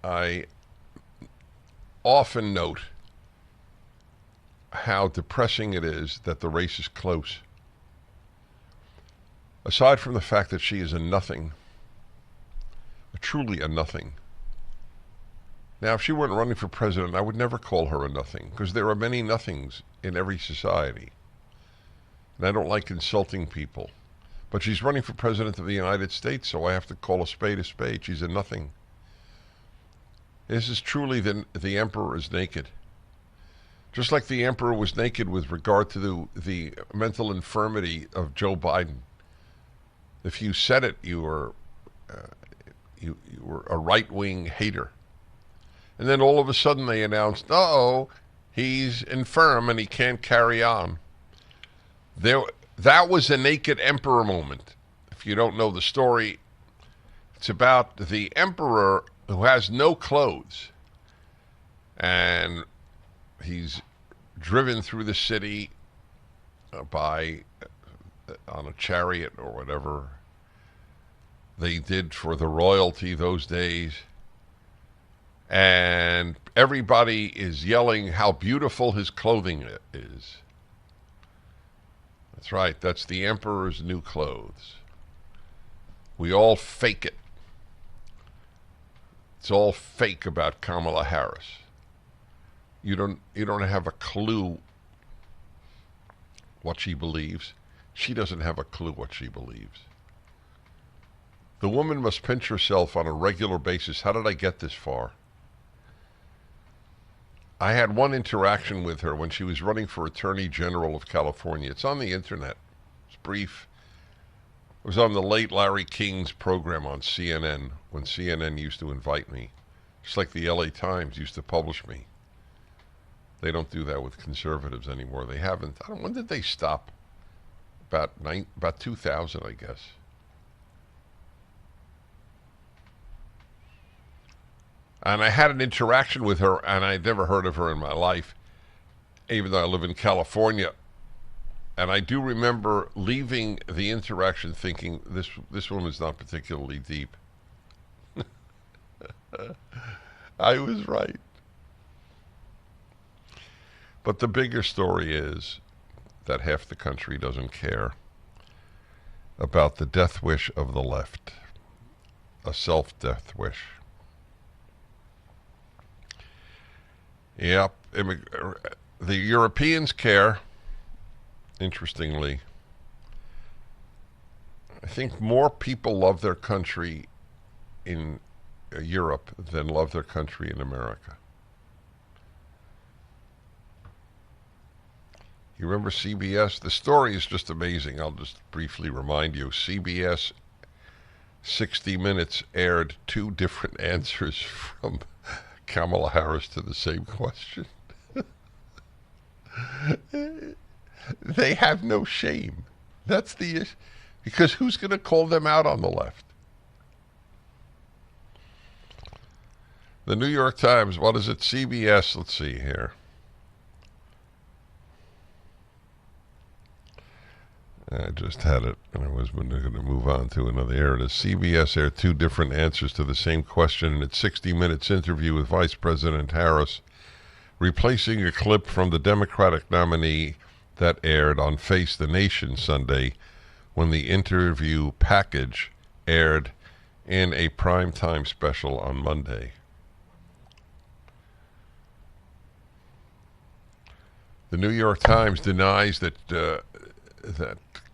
I often note how depressing it is that the race is close. Aside from the fact that she is a nothing, truly a nothing. Now, if she weren't running for president, I would never call her a nothing, because there are many nothings in every society. And I don't like insulting people. But she's running for president of the United States, so I have to call a spade a spade. She's a nothing. This is truly the emperor is naked. Just like the emperor was naked with regard to the mental infirmity of Joe Biden. If you said it, you were a right-wing hater. And then all of a sudden they announced, uh-oh, he's infirm and he can't carry on. That was a naked emperor moment. If you don't know the story, it's about the emperor who has no clothes. And he's driven through the city on a chariot or whatever they did for the royalty those days. And everybody is yelling how beautiful his clothing is. That's right, that's the emperor's new clothes. We all fake it. It's all fake about Kamala Harris. You don't have a clue what she believes. She doesn't have a clue what she believes. The woman must pinch herself on a regular basis. How did I get this far? I had one interaction with her when she was running for Attorney General of California. It's on the internet. It's brief. It was on the late Larry King's program on CNN, when CNN used to invite me. Just like the LA Times used to publish me. They don't do that with conservatives anymore. They haven't. When did they stop? About 2000, I guess. And I had an interaction with her, and I'd never heard of her in my life, even though I live in California. And I do remember leaving the interaction thinking, this woman's not particularly deep. I was right. But the bigger story is that half the country doesn't care about the death wish of the left, a self-death wish. Yep, the Europeans care, interestingly. I think more people love their country in Europe than love their country in America. You remember CBS? The story is just amazing. I'll just briefly remind you. CBS 60 Minutes aired two different answers from Kamala Harris to the same question. They have no shame. That's the issue. Because who's going to call them out on the left? The New York Times, what is it? CBS, let's see here. I just had it, and I was going to move on to another area. CBS aired two different answers to the same question in its 60 Minutes interview with Vice President Harris, replacing a clip from the Democratic nominee that aired on Face the Nation Sunday when the interview package aired in a primetime special on Monday. The New York Times denies that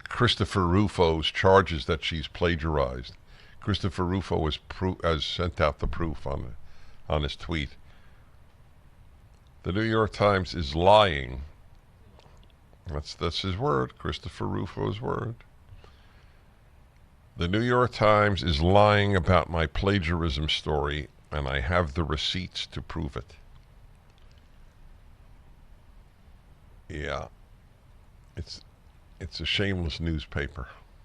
Christopher Rufo's charges that she's plagiarized. Christopher Rufo has sent out the proof on his tweet. The New York Times is lying. That's his word, Christopher Rufo's word. The New York Times is lying about my plagiarism story, and I have the receipts to prove it. Yeah. It's a shameless newspaper.